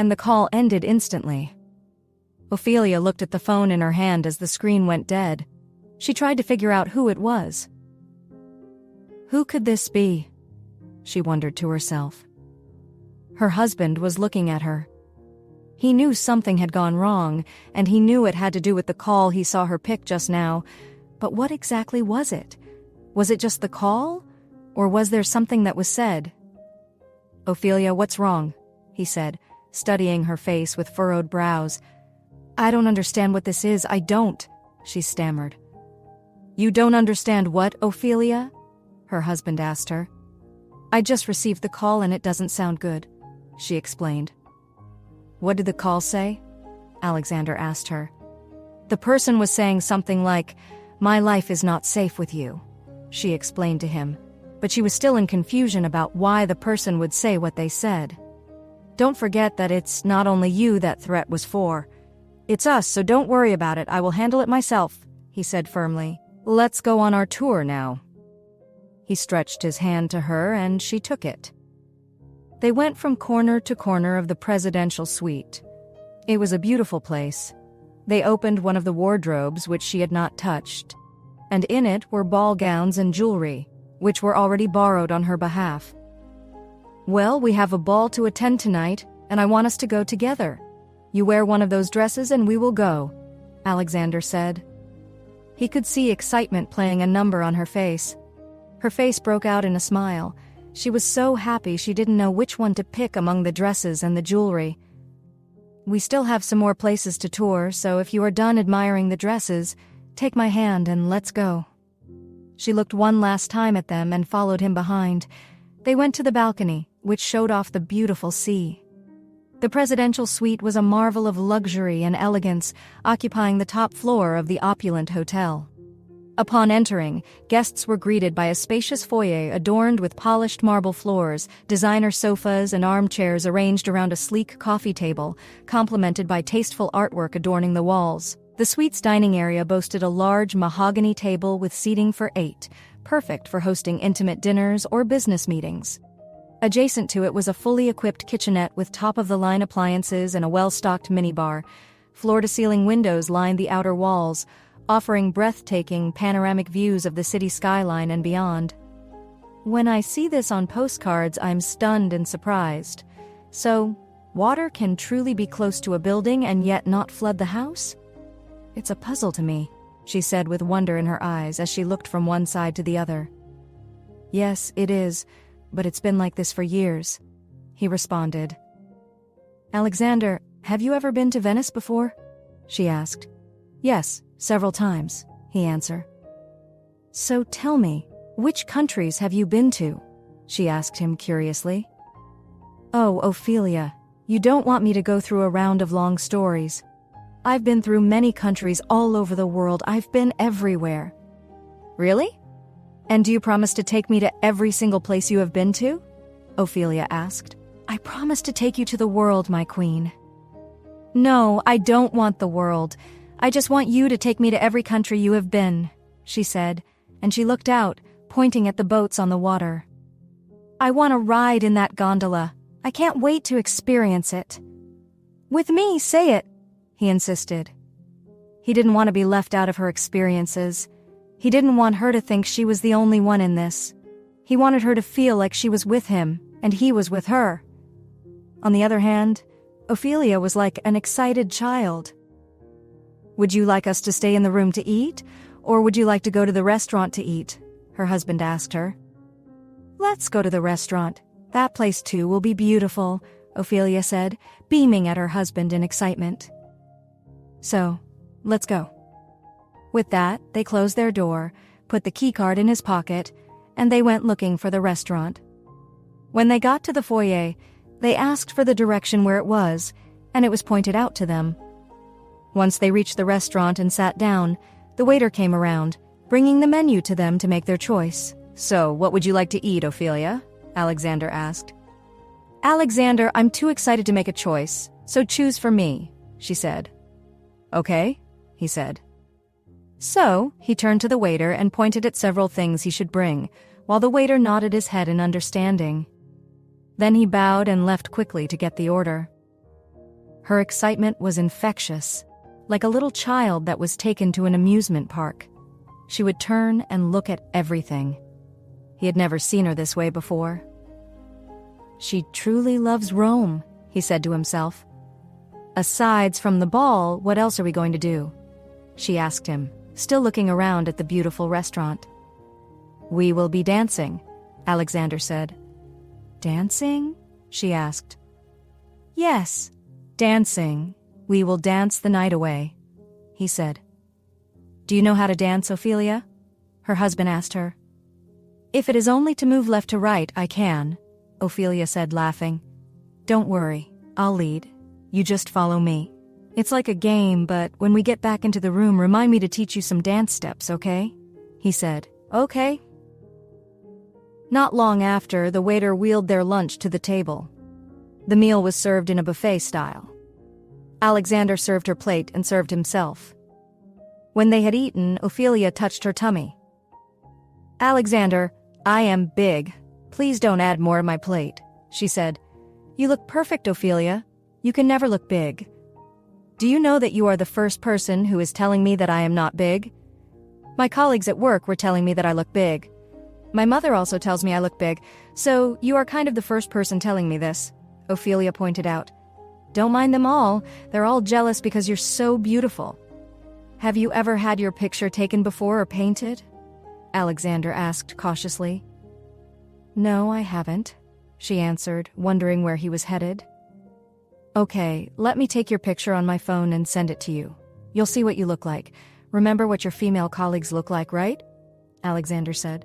and the call ended instantly. Ophelia looked at the phone in her hand as the screen went dead. She tried to figure out who it was. Who could this be? She wondered to herself. Her husband was looking at her. He knew something had gone wrong, and he knew it had to do with the call he saw her pick just now. But what exactly was it? Was it just the call? Or was there something that was said? "Ophelia, what's wrong?" he said, studying her face with furrowed brows. "I don't understand what this is, I don't," she stammered. "You don't understand what, Ophelia?" her husband asked her. "I just received the call and it doesn't sound good," she explained. "What did the call say?" Alexander asked her. "The person was saying something like, 'My life is not safe with you,'" she explained to him, but she was still in confusion about why the person would say what they said. "Don't forget that it's not only you that threat was for. It's us, so don't worry about it, I will handle it myself," he said firmly. "Let's go on our tour now." He stretched his hand to her and she took it. They went from corner to corner of the presidential suite. It was a beautiful place. They opened one of the wardrobes which she had not touched, and in it were ball gowns and jewelry, which were already borrowed on her behalf. "Well, we have a ball to attend tonight, and I want us to go together. You wear one of those dresses and we will go," Alexander said. He could see excitement playing a number on her face. Her face broke out in a smile. She was so happy she didn't know which one to pick among the dresses and the jewelry. "We still have some more places to tour, so if you are done admiring the dresses, take my hand and let's go." She looked one last time at them and followed him behind. They went to the balcony, which showed off the beautiful sea. The presidential suite was a marvel of luxury and elegance, occupying the top floor of the opulent hotel. Upon entering, guests were greeted by a spacious foyer adorned with polished marble floors, designer sofas and armchairs arranged around a sleek coffee table, complemented by tasteful artwork adorning the walls. The suite's dining area boasted a large mahogany table with seating for 8, perfect for hosting intimate dinners or business meetings. Adjacent to it was a fully equipped kitchenette with top-of-the-line appliances and a well-stocked minibar. Floor-to-ceiling windows lined the outer walls, offering breathtaking panoramic views of the city skyline and beyond. "When I see this on postcards, I'm stunned and surprised. So, water can truly be close to a building and yet not flood the house? It's a puzzle to me," she said with wonder in her eyes as she looked from one side to the other. "Yes, it is, but it's been like this for years," he responded. "Alexander, have you ever been to Venice before?" she asked. "Yes, several times," he answered. "So tell me, which countries have you been to?" she asked him curiously. "Oh, Ophelia, you don't want me to go through a round of long stories. I've been through many countries all over the world. I've been everywhere." "Really? And do you promise to take me to every single place you have been to?" Ophelia asked. "I promise to take you to the world, my queen." "No, I don't want the world. I just want you to take me to every country you have been," she said, and she looked out, pointing at the boats on the water. "I want to ride in that gondola. I can't wait to experience it." "With me, say it," he insisted. He didn't want to be left out of her experiences. He didn't want her to think she was the only one in this. He wanted her to feel like she was with him, and he was with her. On the other hand, Ophelia was like an excited child. "Would you like us to stay in the room to eat, or would you like to go to the restaurant to eat?" her husband asked her. "Let's go to the restaurant. That place too will be beautiful," Ophelia said, beaming at her husband in excitement. "So, let's go." With that, they closed their door, put the keycard in his pocket, and they went looking for the restaurant. When they got to the foyer, they asked for the direction where it was, and it was pointed out to them. Once they reached the restaurant and sat down, the waiter came around, bringing the menu to them to make their choice. "So, what would you like to eat, Ophelia?" Alexander asked. "Alexander, I'm too excited to make a choice, so choose for me," she said. "Okay," he said. So, he turned to the waiter and pointed at several things he should bring, while the waiter nodded his head in understanding. Then he bowed and left quickly to get the order. Her excitement was infectious, like a little child that was taken to an amusement park. She would turn and look at everything. He had never seen her this way before. She truly loves Rome, he said to himself. Aside from the ball, what else are we going to do? She asked him, still looking around at the beautiful restaurant. We will be dancing, Alexander said. Dancing? She asked. Yes, dancing. We will dance the night away, he said. Do you know how to dance, Ophelia? Her husband asked her. If it is only to move left to right, I can, Ophelia said, laughing. Don't worry, I'll lead. You just follow me. It's like a game, but when we get back into the room, remind me to teach you some dance steps, okay? He said. Okay. Not long after, the waiter wheeled their lunch to the table. The meal was served in a buffet style. Alexander served her plate and served himself. When they had eaten, Ophelia touched her tummy. Alexander, I am big. Please don't add more to my plate, she said. You look perfect, Ophelia. You can never look big. Do you know that you are the first person who is telling me that I am not big? My colleagues at work were telling me that I look big. My mother also tells me I look big, so you are kind of the first person telling me this, Ophelia pointed out. Don't mind them all. They're all jealous because you're so beautiful. Have you ever had your picture taken before or painted? Alexander asked cautiously. No, I haven't, she answered, wondering where he was headed. Okay, let me take your picture on my phone and send it to you. You'll see what you look like. Remember what your female colleagues look like, right? Alexander said.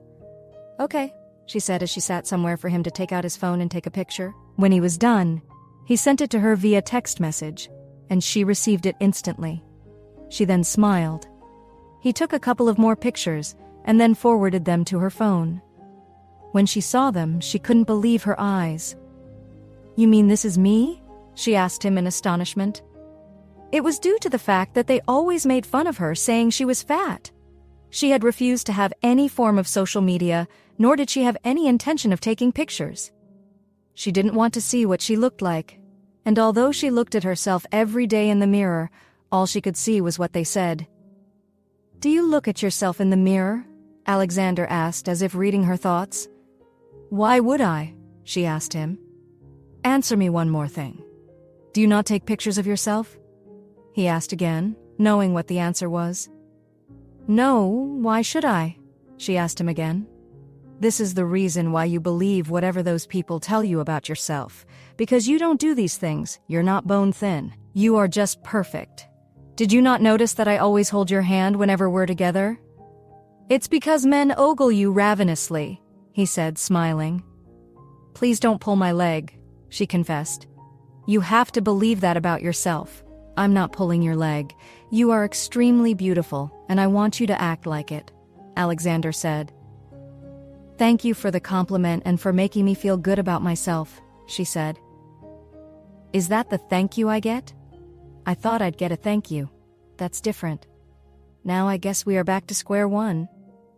Okay, she said as she sat somewhere for him to take out his phone and take a picture. When he was done, he sent it to her via text message, and she received it instantly. She then smiled. He took a couple of more pictures and then forwarded them to her phone. When she saw them, she couldn't believe her eyes. You mean this is me? She asked him in astonishment. It was due to the fact that they always made fun of her, saying she was fat. She had refused to have any form of social media, nor did she have any intention of taking pictures. She didn't want to see what she looked like, and although she looked at herself every day in the mirror, all she could see was what they said. Do you look at yourself in the mirror? Alexander asked, as if reading her thoughts. Why would I? She asked him. Answer me one more thing. Do you not take pictures of yourself? He asked again, knowing what the answer was. No, why should I? She asked him again. This is the reason why you believe whatever those people tell you about yourself. Because you don't do these things, you're not bone thin. You are just perfect. Did you not notice that I always hold your hand whenever we're together? It's because men ogle you ravenously, he said, smiling. Please don't pull my leg, she confessed. You have to believe that about yourself. I'm not pulling your leg. You are extremely beautiful, and I want you to act like it, Alexander said. Thank you for the compliment and for making me feel good about myself, she said. Is that the thank you I get? I thought I'd get a thank you. That's different. Now I guess we are back to square one,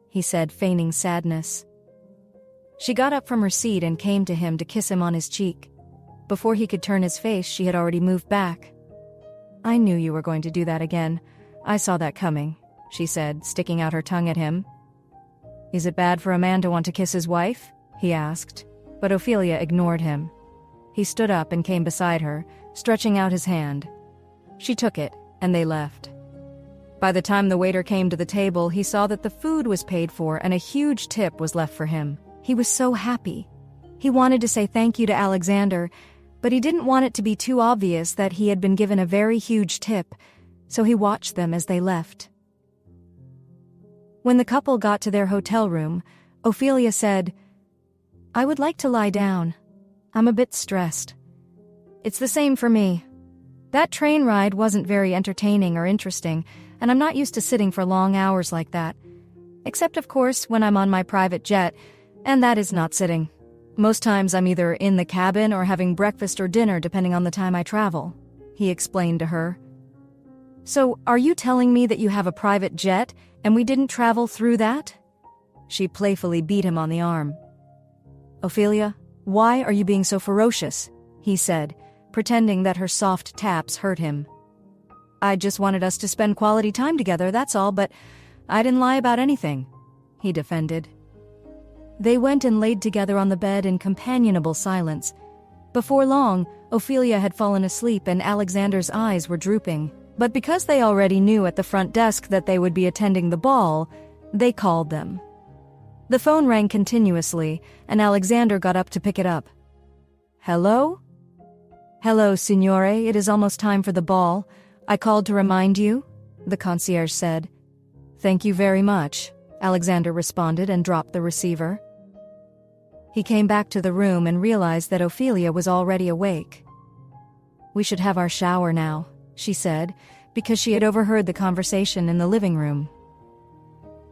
he said, feigning sadness. She got up from her seat and came to him to kiss him on his cheek. Before he could turn his face, she had already moved back. I knew you were going to do that again. I saw that coming, she said, sticking out her tongue at him. Is it bad for a man to want to kiss his wife? He asked, but Ophelia ignored him. He stood up and came beside her, stretching out his hand. She took it, and they left. By the time the waiter came to the table, he saw that the food was paid for and a huge tip was left for him. He was so happy. He wanted to say thank you to Alexander, but he didn't want it to be too obvious that he had been given a very huge tip, so he watched them as they left. When the couple got to their hotel room, Ophelia said, I would like to lie down. I'm a bit stressed. It's the same for me. That train ride wasn't very entertaining or interesting, and I'm not used to sitting for long hours like that. Except, of course, when I'm on my private jet, and that is not sitting. Most times I'm either in the cabin or having breakfast or dinner depending on the time I travel, he explained to her. So, are you telling me that you have a private jet and we didn't travel through that? She playfully beat him on the arm. Ophelia, why are you being so ferocious? He said, pretending that her soft taps hurt him. "I just wanted us to spend quality time together, that's all, but I didn't lie about anything," he defended. They went and laid together on the bed in companionable silence. Before long, Ophelia had fallen asleep and Alexander's eyes were drooping. But because they already knew at the front desk that they would be attending the ball, they called them. The phone rang continuously, and Alexander got up to pick it up. "Hello?" "Hello, signore, it is almost time for the ball. I called to remind you," the concierge said. "Thank you very much," Alexander responded and dropped the receiver. He came back to the room and realized that Ophelia was already awake. "We should have our shower now," she said, because she had overheard the conversation in the living room.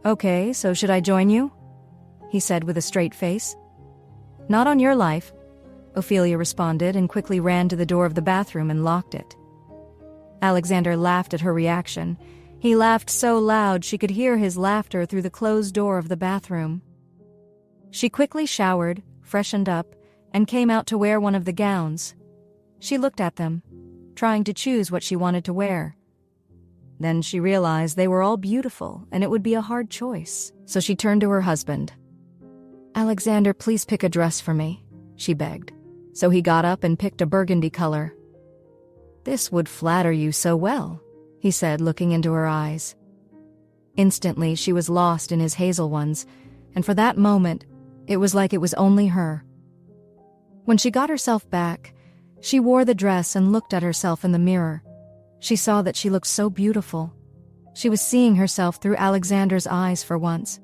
"Okay, so should I join you?" he said with a straight face. "Not on your life," Ophelia responded and quickly ran to the door of the bathroom and locked it. Alexander laughed at her reaction. He laughed so loud she could hear his laughter through the closed door of the bathroom. She quickly showered, freshened up, and came out to wear one of the gowns. She looked at them, trying to choose what she wanted to wear. Then she realized they were all beautiful and it would be a hard choice, so she turned to her husband. "Alexander, please pick a dress for me," she begged. So he got up and picked a burgundy color. "This would flatter you so well," he said, looking into her eyes. Instantly, she was lost in his hazel ones, and for that moment, it was like it was only her. When she got herself back, she wore the dress and looked at herself in the mirror. She saw that she looked so beautiful. She was seeing herself through Alexander's eyes for once.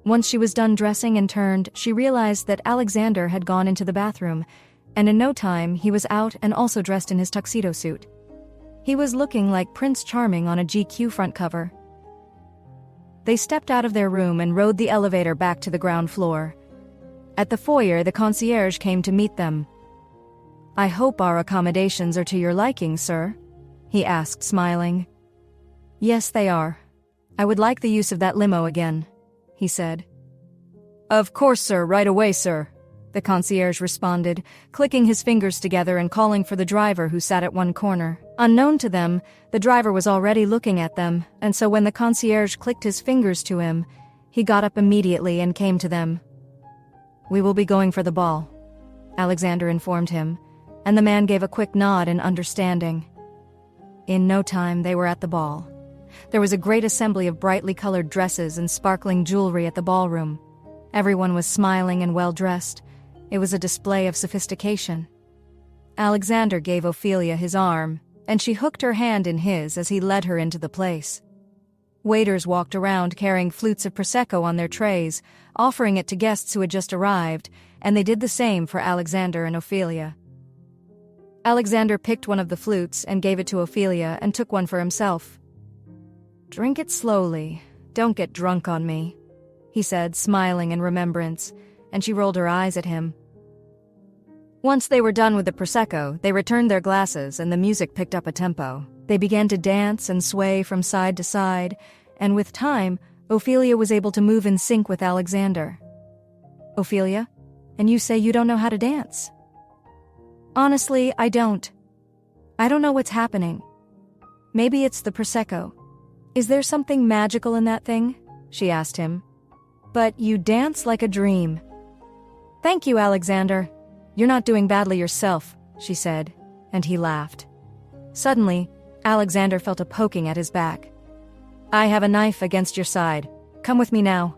Once she was done dressing and turned, she realized that Alexander had gone into the bathroom, and in no time he was out and also dressed in his tuxedo suit. He was looking like Prince Charming on a GQ front cover. They stepped out of their room and rode the elevator back to the ground floor. At the foyer, the concierge came to meet them. "I hope our accommodations are to your liking, sir," he asked, smiling. "Yes, they are. I would like the use of that limo again," he said. "Of course, sir, right away, sir," the concierge responded, clicking his fingers together and calling for the driver who sat at one corner. Unknown to them, the driver was already looking at them, and so when the concierge clicked his fingers to him, he got up immediately and came to them. "We will be going for the ball," Alexander informed him, and the man gave a quick nod in understanding. In no time, they were at the ball. There was a great assembly of brightly colored dresses and sparkling jewelry at the ballroom. Everyone was smiling and well-dressed. It was a display of sophistication. Alexander gave Ophelia his arm, and she hooked her hand in his as he led her into the place. Waiters walked around carrying flutes of Prosecco on their trays, offering it to guests who had just arrived, and they did the same for Alexander and Ophelia. Alexander picked one of the flutes and gave it to Ophelia and took one for himself. "Drink it slowly. Don't get drunk on me," he said, smiling in remembrance, and she rolled her eyes at him. Once they were done with the Prosecco, they returned their glasses and the music picked up a tempo. They began to dance and sway from side to side, and with time, Ophelia was able to move in sync with Alexander. "Ophelia, and you say you don't know how to dance?" "Honestly, I don't. I don't know what's happening. Maybe it's the Prosecco. Is there something magical in that thing?" she asked him. "But you dance like a dream." "Thank you, Alexander. You're not doing badly yourself," she said, and he laughed. Suddenly, Alexander felt a poking at his back. "I have a knife against your side. Come with me now."